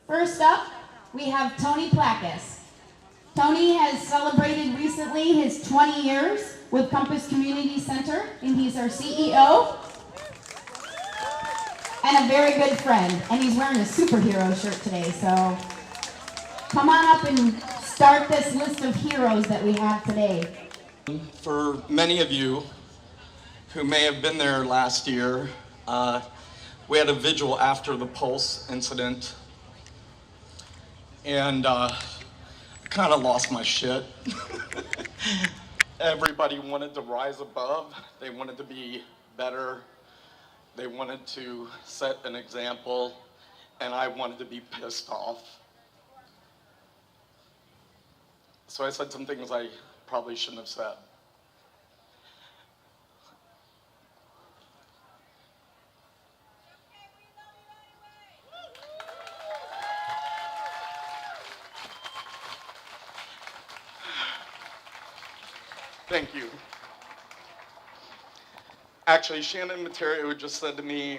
First up, we have Tony Plakis. Tony has celebrated recently his 20 years with Compass Community Center, and he's our CEO and a very good friend. And he's wearing a superhero shirt today, so come on up and start this list of heroes that we have today. For many of you who may have been there last year, we had a vigil after the Pulse incident, and kind of lost my shit. Everybody wanted to rise above. They wanted to be better. They wanted to set an example, and I wanted to be pissed off. So I said some things I probably shouldn't have said. Thank you. Actually, Shannon Materio just said to me,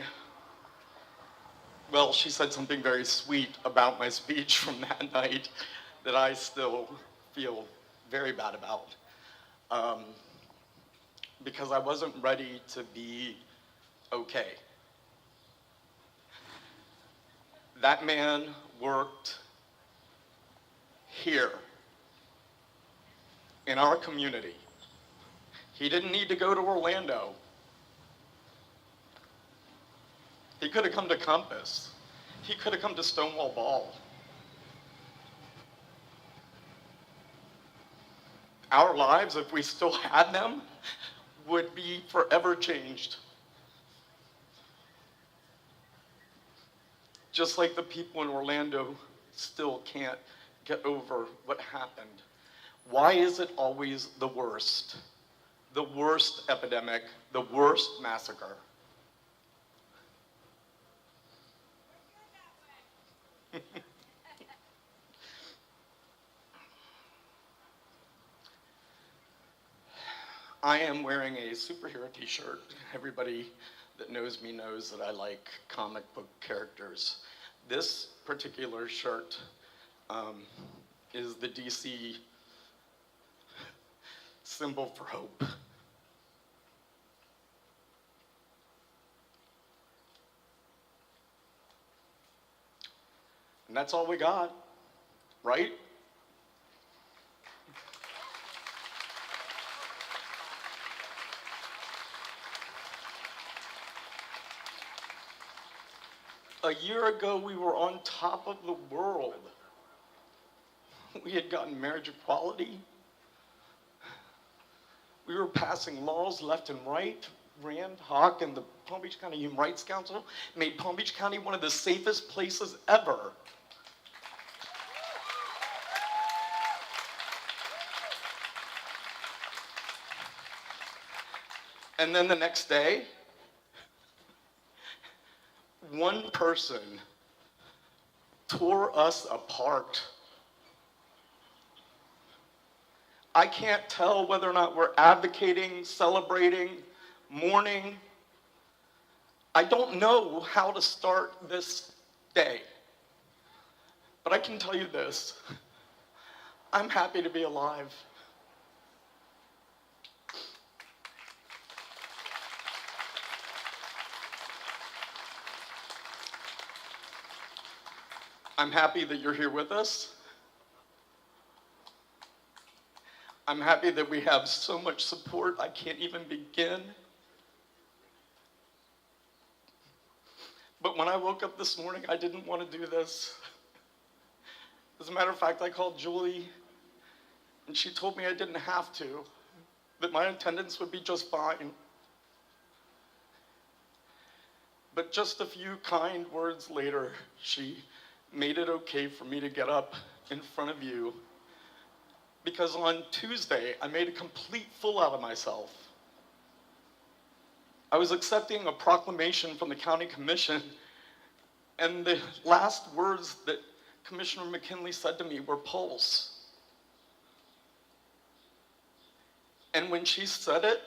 well, she said something very sweet about my speech from that night that I still feel very bad about. Because I wasn't ready to be okay. That man worked here in our community. He didn't need to go to Orlando. He could have come to Compass. He could have come to Stonewall Ball. Our lives, if we still had them, would be forever changed. Just like the people in Orlando still can't get over what happened. Why is it always the worst? The worst epidemic, the worst massacre. I am wearing a superhero t-shirt. Everybody that knows me knows that I like comic book characters. This particular shirt is the DC symbol for hope. And that's all we got, right? A year ago, we were on top of the world. We had gotten marriage equality. We were passing laws left and right. Rand Hawk and the Palm Beach County Human Rights Council made Palm Beach County one of the safest places ever. And then the next day, one person tore us apart. I can't tell whether or not we're advocating, celebrating, mourning. I don't know how to start this day. But I can tell you this. I'm happy to be alive. I'm happy that you're here with us. I'm happy that we have so much support, I can't even begin. But when I woke up this morning, I didn't want to do this. As a matter of fact, I called Julie, and she told me I didn't have to, that my attendance would be just fine. But just a few kind words later, she made it okay for me to get up in front of you, because on Tuesday, I made a complete fool out of myself. I was accepting a proclamation from the county commission, and the last words that Commissioner McKinley said to me were "pulse." And when she said it,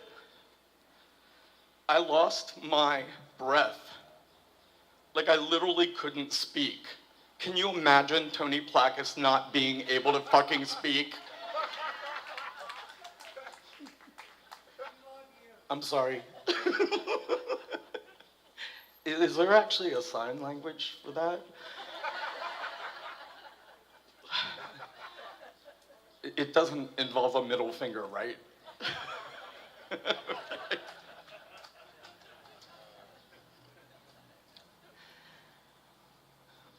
I lost my breath. Like I literally couldn't speak. Can you imagine Tony Plakis not being able to fucking speak? I'm sorry. Is there actually a sign language for that? It doesn't involve a middle finger, right?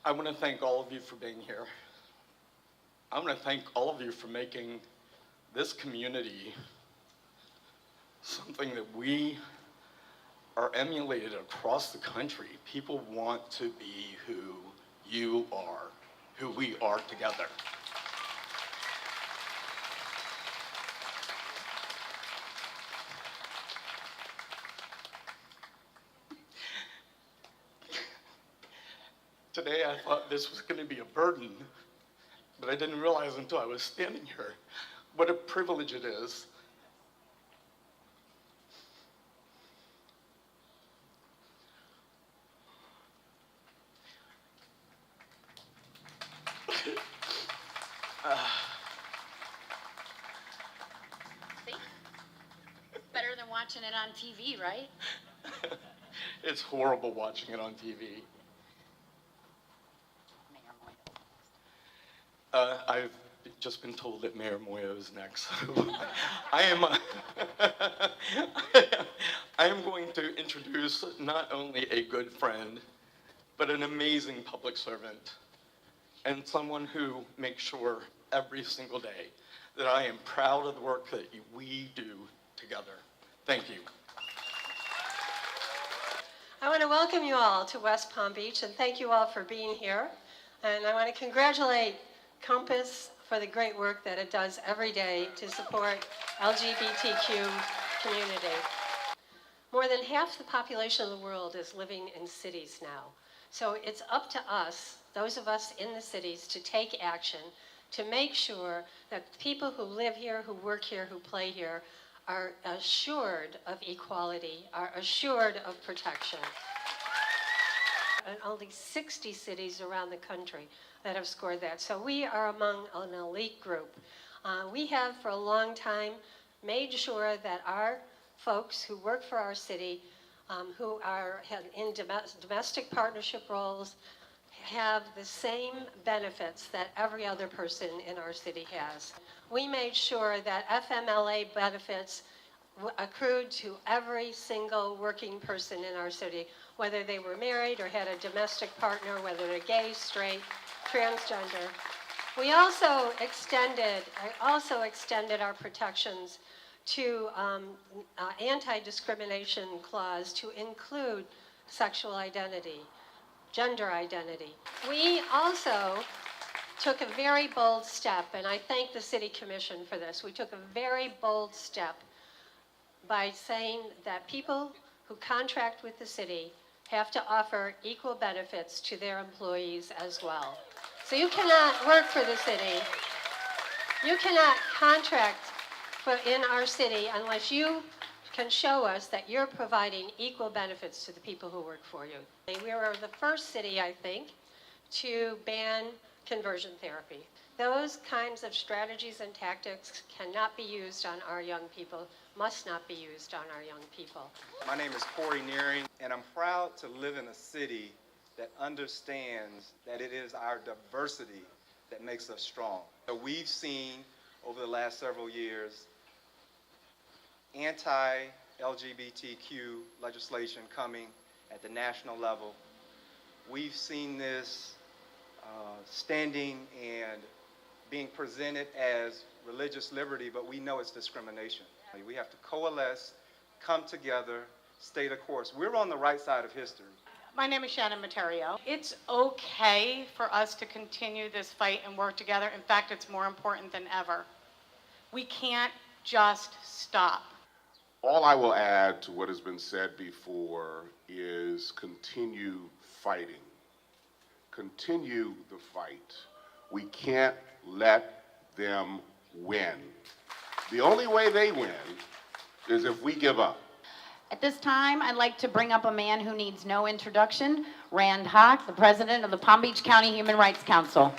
I want to thank all of you for being here. I want to thank all of you for making this community something that we are emulated across the country. People want to be who you are, who we are together. Today I thought this was going to be a burden, but I didn't realize until I was standing here what a privilege it is. See? Better than watching it on TV, right? It's horrible watching it on TV. I've just been told that Mayor Moyo is next. I am going to introduce not only a good friend, but an amazing public servant, and someone who makes sure every single day that I am proud of the work that we do together. Thank you. I want to welcome you all to West Palm Beach and thank you all for being here. And I want to congratulate Compass for the great work that it does every day to support LGBTQ community. More than half the population of the world is living in cities now. So it's up to us, those of us in the cities, to take action to make sure that people who live here, who work here, who play here, are assured of equality, are assured of protection. And only 60 cities around the country that have scored that. So we are among an elite group. We have for a long time made sure that our folks who work for our city, who are in domestic partnership roles, have the same benefits that every other person in our city has. We made sure that FMLA benefits accrued to every single working person in our city, whether they were married or had a domestic partner, whether they're gay, straight, transgender. I also extended our protections to anti-discrimination clause to include sexual identity, gender identity. We also took a very bold step, and I thank the City Commission for this. We took a very bold step by saying that people who contract with the city have to offer equal benefits to their employees as well. So you cannot work for the city, you cannot contract in our city unless you can show us that you're providing equal benefits to the people who work for you. We were the first city, I think, to ban conversion therapy. Those kinds of strategies and tactics cannot be used on our young people, must not be used on our young people. My name is Corinne Earring, and I'm proud to live in a city that understands that it is our diversity that makes us strong. So we've seen over the last several years anti-LGBTQ legislation coming at the national level. We've seen this standing and being presented as religious liberty, but we know it's discrimination. We have to coalesce, come together, stay the course. We're on the right side of history. My name is Shannon Materio. It's okay for us to continue this fight and work together. In fact, it's more important than ever. We can't just stop. All I will add to what has been said before is continue fighting. Continue the fight. We can't let them win. The only way they win is if we give up. At this time, I'd like to bring up a man who needs no introduction, Rand Haas, the president of the Palm Beach County Human Rights Council.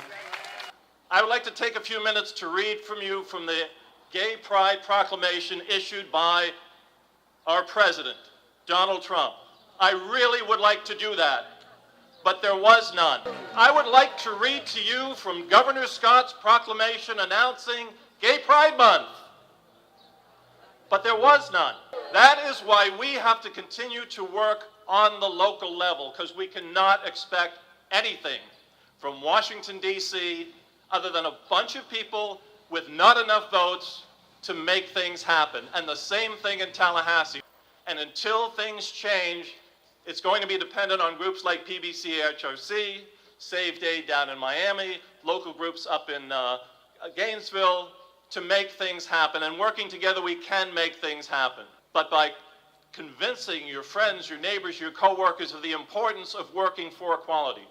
I would like to take a few minutes to read from you from the Gay Pride Proclamation issued by our president, Donald Trump. I really would like to do that, but there was none. I would like to read to you from Governor Scott's proclamation announcing Gay Pride Month, but there was none. That is why we have to continue to work on the local level, because we cannot expect anything from Washington, D.C., other than a bunch of people with not enough votes to make things happen. And the same thing in Tallahassee. And until things change, it's going to be dependent on groups like PBC-HRC, Save Day down in Miami, local groups up in Gainesville, to make things happen. And working together, we can make things happen. But by convincing your friends, your neighbors, your coworkers of the importance of working for equality.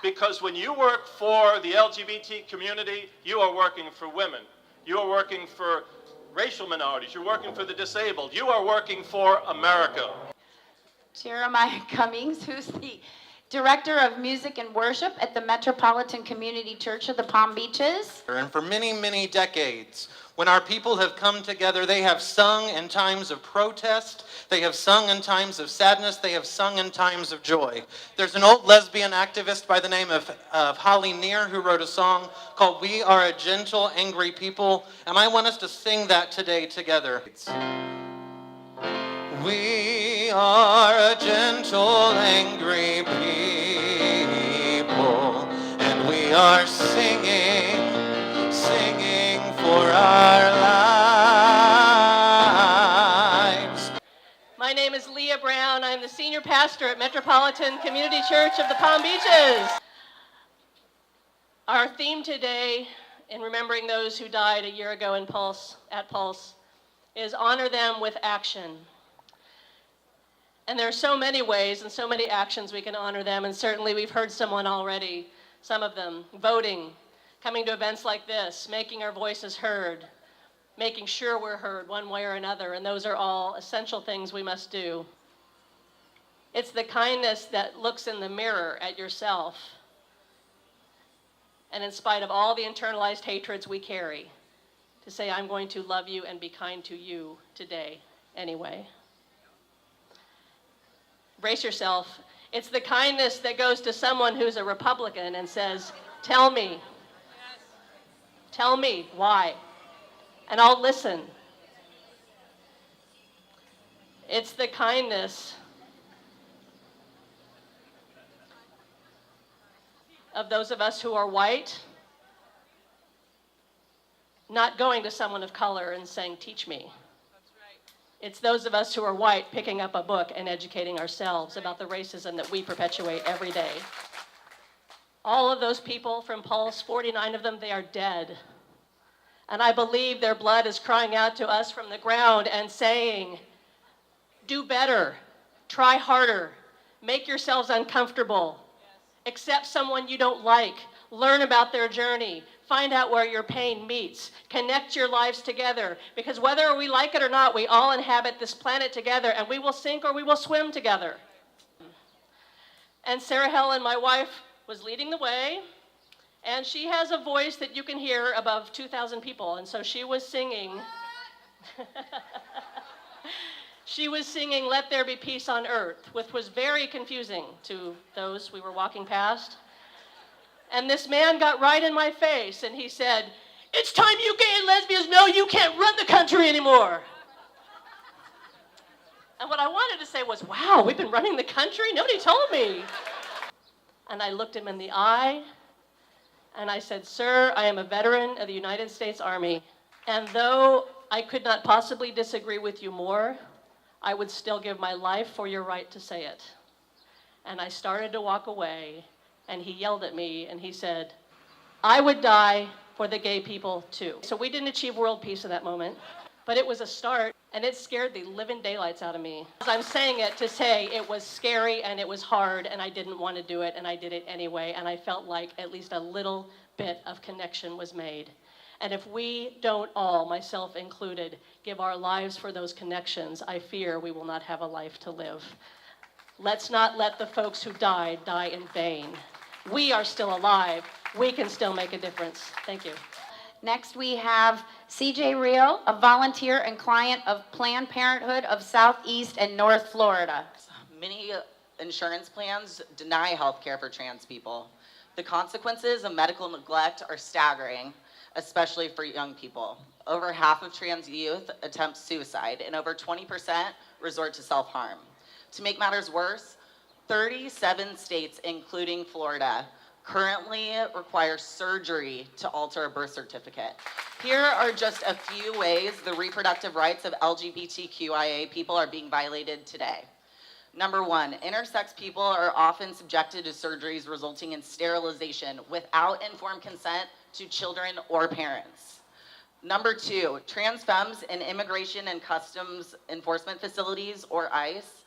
Because when you work for the LGBT community, you are working for women. You are working for racial minorities. You're working for the disabled. You are working for America. Jeremiah Cummings, who's the Director of Music and Worship at the Metropolitan Community Church of the Palm Beaches. And for many, many decades, when our people have come together, they have sung in times of protest, they have sung in times of sadness, they have sung in times of joy. There's an old lesbian activist by the name of Holly Near who wrote a song called We Are a Gentle, Angry People, and I want us to sing that today together. We are a gentle, angry people, and we are singing for our lives. My name is Leah Brown. I'm the senior pastor at Metropolitan Community Church of the Palm Beaches. Our theme today, in remembering those who died a year ago at Pulse, is honor them with action. And there are so many ways and so many actions we can honor them, and certainly we've heard some of them, voting, coming to events like this, making our voices heard, making sure we're heard one way or another, and those are all essential things we must do. It's the kindness that looks in the mirror at yourself, and in spite of all the internalized hatreds we carry, to say, I'm going to love you and be kind to you today anyway. Brace yourself. It's the kindness that goes to someone who's a Republican and says, tell me why, and I'll listen. It's the kindness of those of us who are white, not going to someone of color and saying, teach me. It's those of us who are white picking up a book and educating ourselves about the racism that we perpetuate every day. All of those people from Pulse, 49 of them, they are dead. And I believe their blood is crying out to us from the ground and saying, do better, try harder, make yourselves uncomfortable, accept someone you don't like, learn about their journey, find out where your pain meets, connect your lives together, because whether we like it or not, we all inhabit this planet together, and we will sink or we will swim together. And Sarah Helen, my wife, was leading the way, and she has a voice that you can hear above 2,000 people, and so she was singing. She was singing Let There Be Peace on Earth, which was very confusing to those we were walking past. And this man got right in my face, and he said, it's time you gay and lesbians know you can't run the country anymore. And what I wanted to say was, wow, we've been running the country? Nobody told me. And I looked him in the eye, and I said, sir, I am a veteran of the United States Army. And though I could not possibly disagree with you more, I would still give my life for your right to say it. And I started to walk away, and he yelled at me, and he said, I would die for the gay people too. So we didn't achieve world peace in that moment, but it was a start, and it scared the living daylights out of me. I'm saying it to say it was scary, and it was hard, and I didn't want to do it, and I did it anyway, and I felt like at least a little bit of connection was made. And if we don't all, myself included, give our lives for those connections, I fear we will not have a life to live. Let's not let the folks who died die in vain. We are still alive. We can still make a difference. Thank you. Next, we have CJ Reel, a volunteer and client of Planned Parenthood of Southeast and North Florida. Many insurance plans deny health care for trans people. The consequences of medical neglect are staggering, especially for young people. Over half of trans youth attempt suicide, and over 20% resort to self-harm. To make matters worse, 37 states, including Florida, currently require surgery to alter a birth certificate. Here are just a few ways the reproductive rights of LGBTQIA people are being violated today. Number one, intersex people are often subjected to surgeries resulting in sterilization without informed consent to children or parents. Number two, trans femmes in immigration and customs enforcement facilities, or ICE,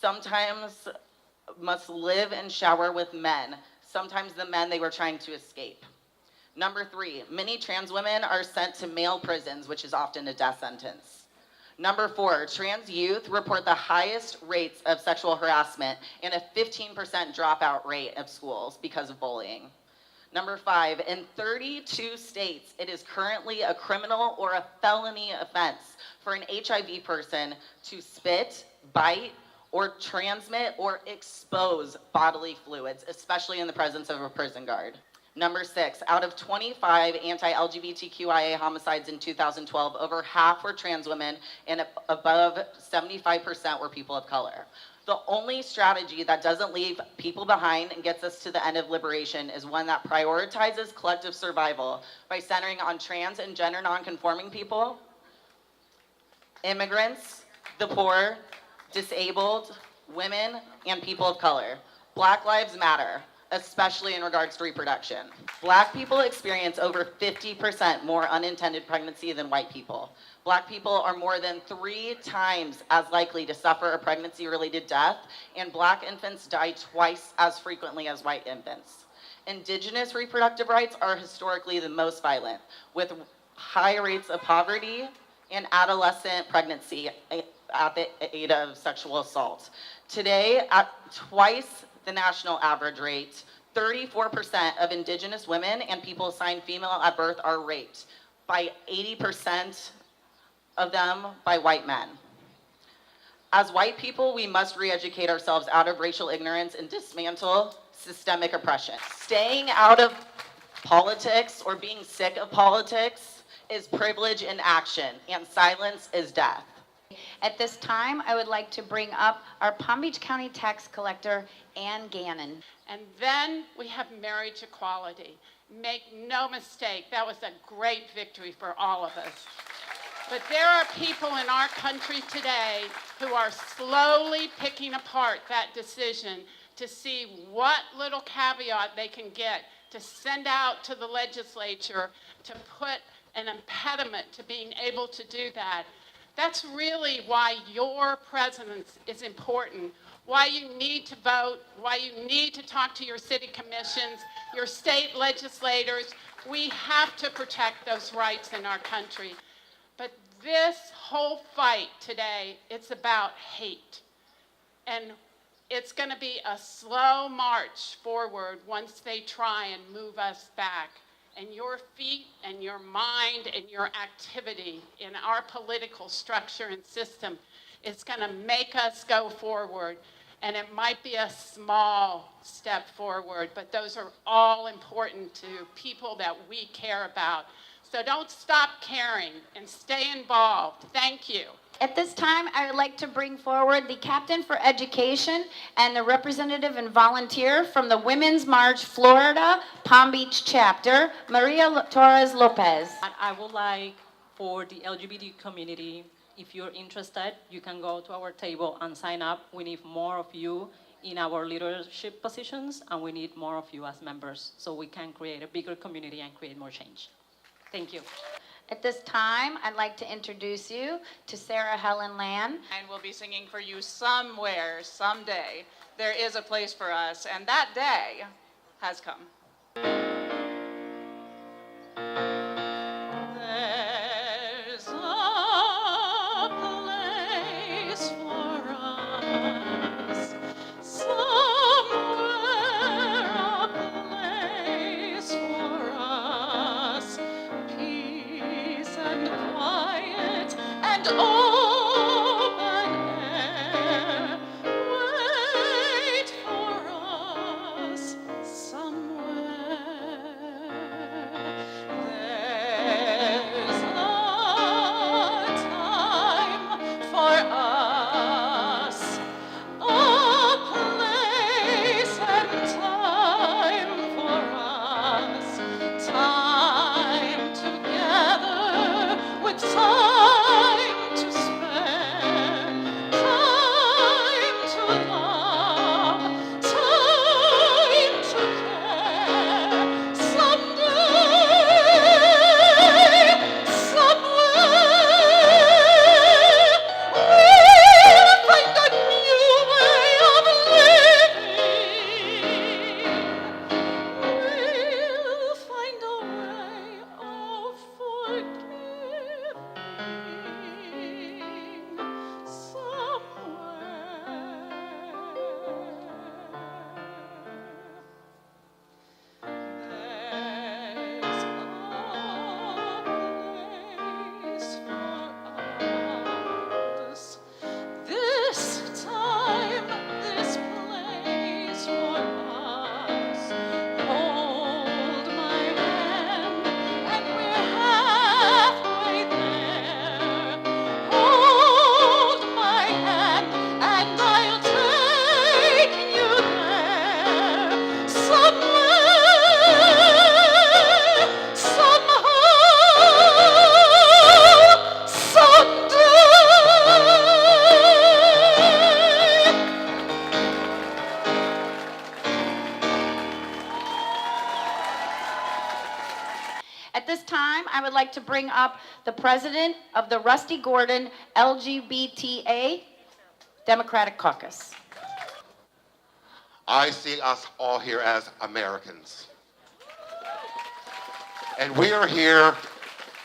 sometimes must live and shower with men, sometimes the men they were trying to escape. Number three, many trans women are sent to male prisons, which is often a death sentence. Number four, trans youth report the highest rates of sexual harassment and a 15% dropout rate of schools because of bullying. Number five, in 32 states, it is currently a criminal or a felony offense for an HIV person to spit, bite, or transmit or expose bodily fluids, especially in the presence of a prison guard. Number six, out of 25 anti-LGBTQIA homicides in 2012, over half were trans women and above 75% were people of color. The only strategy that doesn't leave people behind and gets us to the end of liberation is one that prioritizes collective survival by centering on trans and gender nonconforming people, immigrants, the poor, disabled, women, and people of color. Black lives matter, especially in regards to reproduction. Black people experience over 50% more unintended pregnancy than white people. Black people are more than 3 times as likely to suffer a pregnancy-related death, and Black infants die twice as frequently as white infants. Indigenous reproductive rights are historically the most violent, with high rates of poverty and adolescent pregnancy at the age of sexual assault. Today, at twice the national average rate, 34% of Indigenous women and people assigned female at birth are raped, by 80% of them by white men. As white people, we must re-educate ourselves out of racial ignorance and dismantle systemic oppression. Staying out of politics or being sick of politics is privilege in action, and silence is death. At this time, I would like to bring up our Palm Beach County tax collector, Ann Gannon. And then we have marriage equality. Make no mistake, that was a great victory for all of us. But there are people in our country today who are slowly picking apart that decision to see what little caveat they can get to send out to the legislature to put an impediment to being able to do that. That's really why your presence is important, why you need to vote, why you need to talk to your city commissions, your state legislators. We have to protect those rights in our country. But this whole fight today, it's about hate. And it's going to be a slow march forward once they try and move us back. And your feet and your mind and your activity in our political structure and system is going to make us go forward. And it might be a small step forward, but those are all important to people that we care about. So don't stop caring and stay involved. Thank you. At this time, I would like to bring forward the Captain for Education and the representative and volunteer from the Women's March Florida Palm Beach chapter, Maria Torres-lopez. I would like for the LGBT community, if you're interested, you can go to our table and sign up. We need more of you in our leadership positions, and we need more of you as members so we can create a bigger community and create more change. Thank you. At this time, I'd like to introduce you to Sarah Helen Land. And we'll be singing for you somewhere, someday. There is a place for us, and that day has come. and open air wait for us somewhere. There's a time for us, a place and time for us, time together with time to spare, time to love, time to care. Someday, somewhere, we'll find a new way of living. We'll find a way of forgiving There's a place for us. This time, this place for us. Hold my hand, and we're halfway there. Hold my hand, and I'll take you there. Somewhere, somehow, someday. At this time, I would like to bring up the president of the Rusty Gordon LGBTA Democratic Caucus. I see us all here as Americans. And we are here,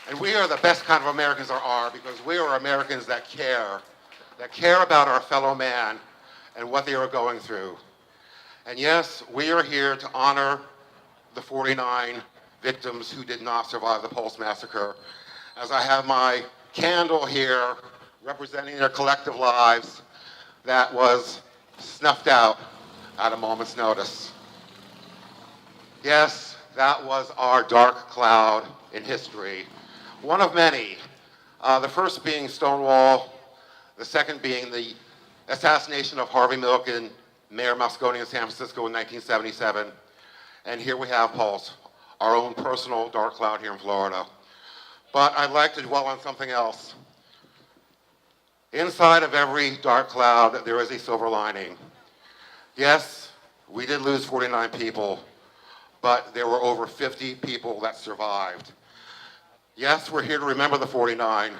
and we are the best kind of Americans there are, because we are Americans that care about our fellow man and what they are going through. And yes, we are here to honor the 49 victims who did not survive the Pulse Massacre, as I have my candle here representing their collective lives that was snuffed out at a moment's notice. Yes, that was our dark cloud in history, one of many. The first being Stonewall, the second being the assassination of Harvey Milk and Mayor Moscone in San Francisco in 1977. And here we have Pulse, our own personal dark cloud here in Florida. But I'd like to dwell on something else. Inside of every dark cloud, there is a silver lining. Yes, we did lose 49 people, but there were over 50 people that survived. Yes, we're here to remember the 49,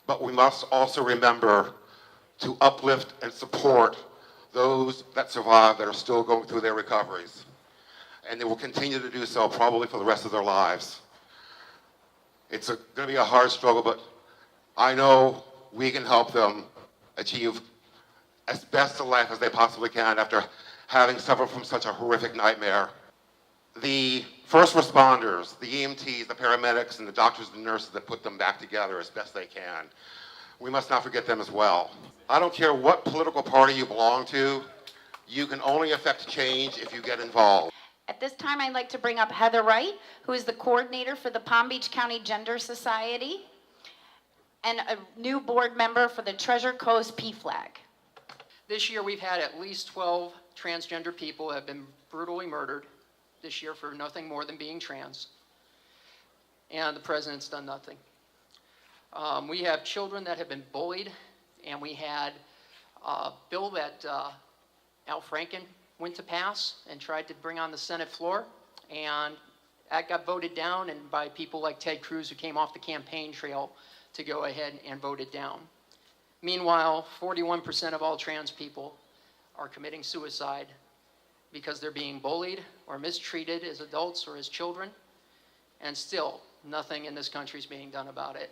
but we must also remember to uplift and support those that survived that are still going through their recoveries. And they will continue to do so probably for the rest of their lives. It's going to be a hard struggle, but I know we can help them achieve as best a life as they possibly can after having suffered from such a horrific nightmare. The first responders, the EMTs, the paramedics, and the doctors and nurses that put them back together as best they can, we must not forget them as well. I don't care what political party you belong to, you can only affect change if you get involved. At this time, I'd like to bring up Heather Wright, who is the coordinator for the Palm Beach County Gender Society and a new board member for the Treasure Coast PFLAG. This year, we've had at least 12 transgender people have been brutally murdered this year for nothing more than being trans. And the president's done nothing. We have children that have been bullied, and we had a bill that Al Franken went to pass and tried to bring on the Senate floor, and that got voted down, and by people like Ted Cruz, who came off the campaign trail to go ahead and vote it down. Meanwhile, 41% of all trans people are committing suicide because they're being bullied or mistreated as adults or as children, and still nothing in this country is being done about it.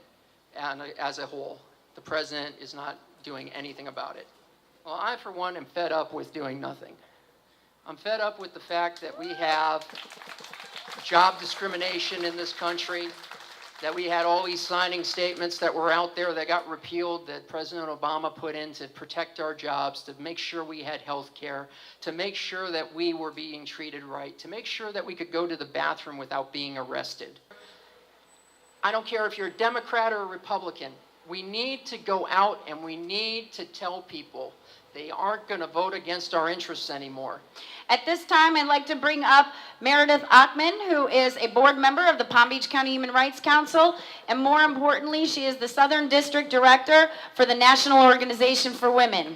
And as a whole, the president is not doing anything about it. Well, I, for one, am fed up with doing nothing. I'm fed up with the fact that we have job discrimination in this country. that we had all these signing statements that were out there that got repealed that President Obama put in to protect our jobs, to make sure we had health care, to make sure that we were being treated right, to make sure that we could go to the bathroom without being arrested. I don't care if you're a Democrat or a Republican. We need to go out and we need to tell people they aren't going to vote against our interests anymore. At this time, I'd like to bring up Meredith Othman, who is a board member of the Palm Beach County Human Rights Council, and more importantly, she is the Southern District Director for the National Organization for Women.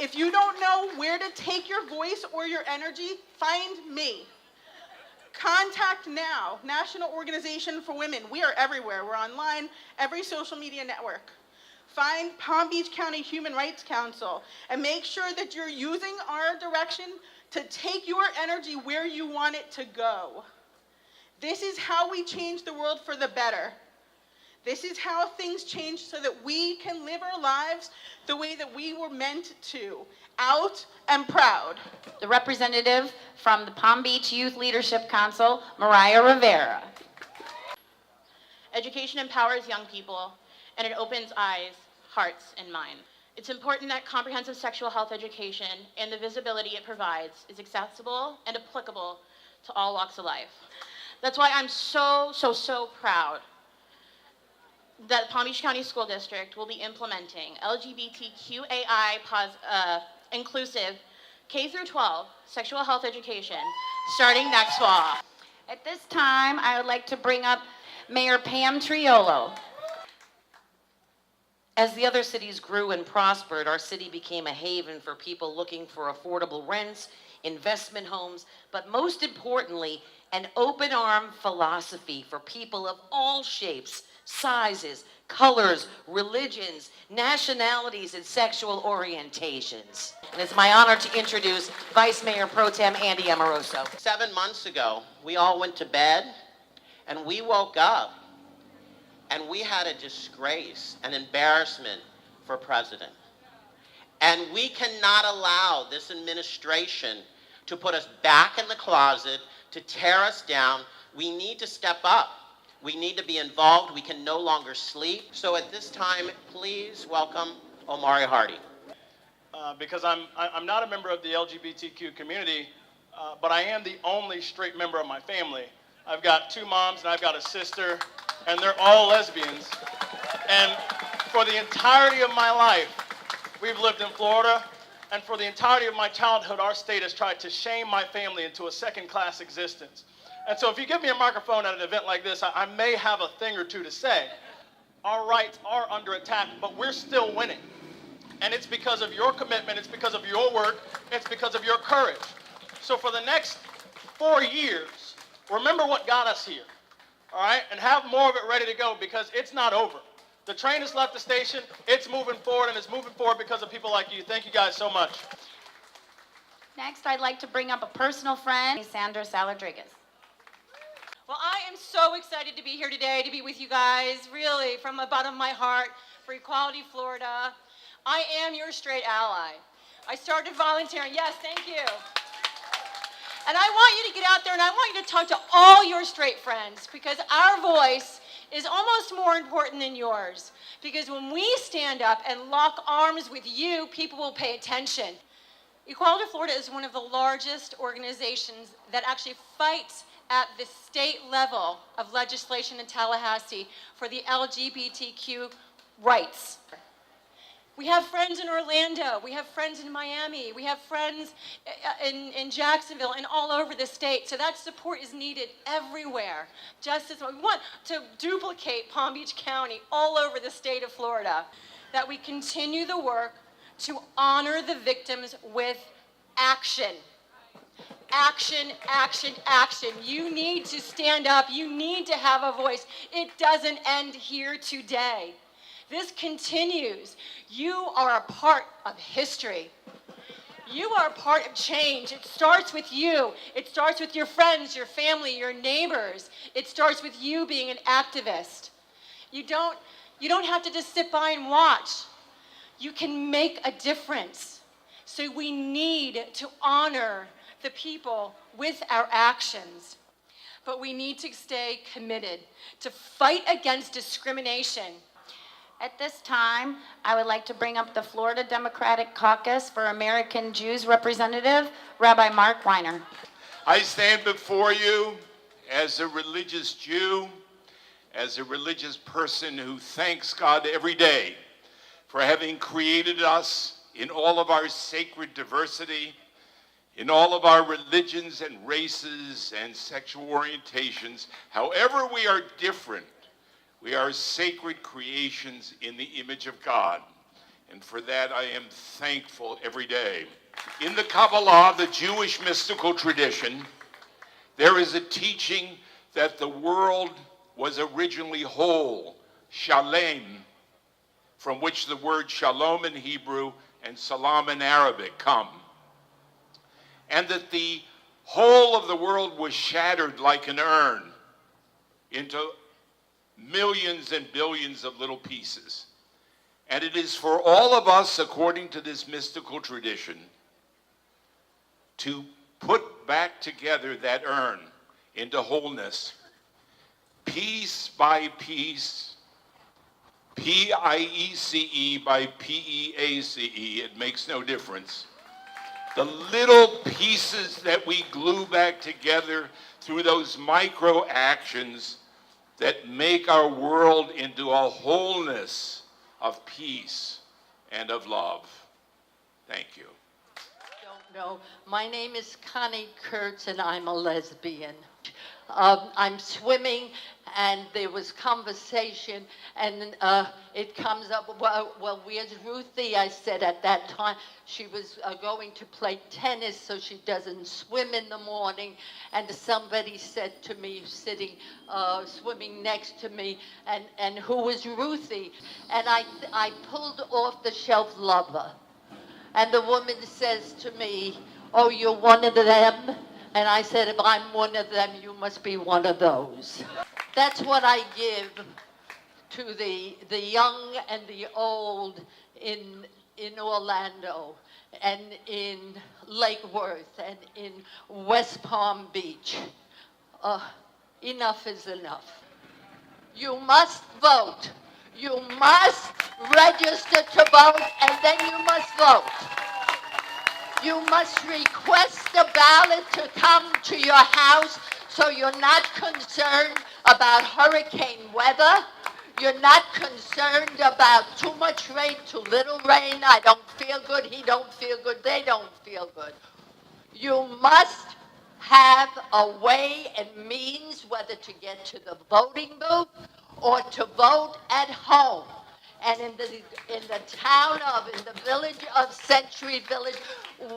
If you don't know where to take your voice or your energy, find me. Contact now, National Organization for Women. We are everywhere. We're online, every social media network. Find Palm Beach County Human Rights Council and make sure that you're using our direction to take your energy where you want it to go. This is how we change the world for the better. This is how things change so that we can live our lives the way that we were meant to, out and proud. The representative from the Palm Beach Youth Leadership Council, Mariah Rivera. Education empowers young people, and it opens eyes, hearts, and minds. It's important that comprehensive sexual health education and the visibility it provides is accessible and applicable to all walks of life. That's why I'm so proud that Palm Beach County School District will be implementing LGBTQAI inclusive K-12 sexual health education starting next fall. At this time, I would like to bring up Mayor Pam Triolo. As the other cities grew and prospered, our city became a haven for people looking for affordable rents, investment homes, but most importantly, an open arm philosophy for people of all shapes, sizes, colors, religions, nationalities, and sexual orientations. And it's my honor to introduce Vice Mayor Pro Tem Andy Amoroso. 7 months ago, we all went to bed and we woke up and we had a disgrace, an embarrassment for president. And we cannot allow this administration to put us back in the closet, to tear us down. We need to step up. We need to be involved. We can no longer sleep. So at this time, please welcome Omari Hardy. Because I'm not a member of the LGBTQ community, but I am the only straight member of my family. I've got 2 moms and I've got a sister, and they're all lesbians. And for the entirety of my life, we've lived in Florida, and for the entirety of my childhood, our state has tried to shame my family into a second-class existence. And so if you give me a microphone at an event like this, I may have a thing or two to say. Our rights are under attack, but we're still winning. And it's because of your commitment, it's because of your work, it's because of your courage. So for the next 4 years, remember what got us here, all right? And have more of it ready to go, because it's not over. The train has left the station, it's moving forward, and it's moving forward because of people like you. Thank you guys so much. Next, I'd like to bring up a personal friend, Sandra Saladrigas. Well, I am so excited to be here today, to be with you guys, really, from the bottom of my heart, for Equality Florida. I am your straight ally. I started volunteering. Yes, thank you. And I want you to get out there and I want you to talk to all your straight friends, because our voice is almost more important than yours. Because when we stand up and lock arms with you, people will pay attention. Equality Florida is one of the largest organizations that actually fights at the state level of legislation in Tallahassee for the LGBTQ rights. We have friends in Orlando, we have friends in Miami, we have friends in Jacksonville and all over the state. So that support is needed everywhere. Just as we want to duplicate Palm Beach County all over the state of Florida, that we continue the work to honor the victims with action. Action, action, action. You need to stand up. You need to have a voice. It doesn't end here today. This continues. You are a part of history. You are a part of change. It starts with you. It starts with your friends, your family, your neighbors. It starts with you being an activist. You don't have to just sit by and watch. You can make a difference. So we need to honor the people with our actions. but we need to stay committed to fight against discrimination. At this time, I would like to bring up the Florida Democratic Caucus for American Jews representative, Rabbi Mark Reiner. I stand before you as a religious Jew, as a religious person who thanks God every day for having created us in all of our sacred diversity, in all of our religions and races and sexual orientations. However we are different, we are sacred creations in the image of God. And for that I am thankful every day. In the Kabbalah, the Jewish mystical tradition, there is a teaching that the world was originally whole, shalem, from which the word shalom in Hebrew and salam in Arabic come. And that the whole of the world was shattered like an urn into millions and billions of little pieces. And it is for all of us, according to this mystical tradition, to put back together that urn into wholeness, piece by piece, P-I-E-C-E by P-E-A-C-E, it makes no difference. The little pieces that we glue back together through those micro actions that make our world into a wholeness of peace and of love. Thank you. Don't know. My name is Connie Kurtz and I'm a lesbian. I'm swimming and there was conversation and it comes up, well, where's Ruthie? I said at that time she was going to play tennis so she doesn't swim in the morning. And somebody said to me, sitting, swimming next to me, and who was Ruthie? And I pulled off the shelf lover. And the woman says to me, oh, you're one of them? And I said, if I'm one of them, you must be one of those. That's what I give to the young and the old in Orlando and in Lake Worth and in West Palm Beach. Enough is enough. You must vote. You must register to vote, and then you must vote. You must request the ballot to come to your house so you're not concerned about hurricane weather. You're not concerned about too much rain, too little rain. I don't feel good, he don't feel good, they don't feel good. You must have a way and means whether to get to the voting booth or to vote at home. And in the village of Century Village,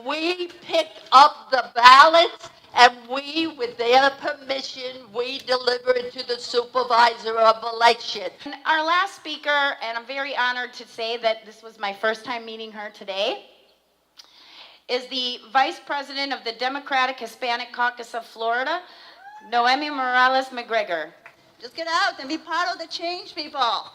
we picked up the ballots and we, with their permission, we delivered it to the supervisor of election. And our last speaker, and I'm very honored to say that this was my first time meeting her today, is the Vice President of the Democratic Hispanic Caucus of Florida, Noemi Morales McGregor. Just get out and be part of the change, people.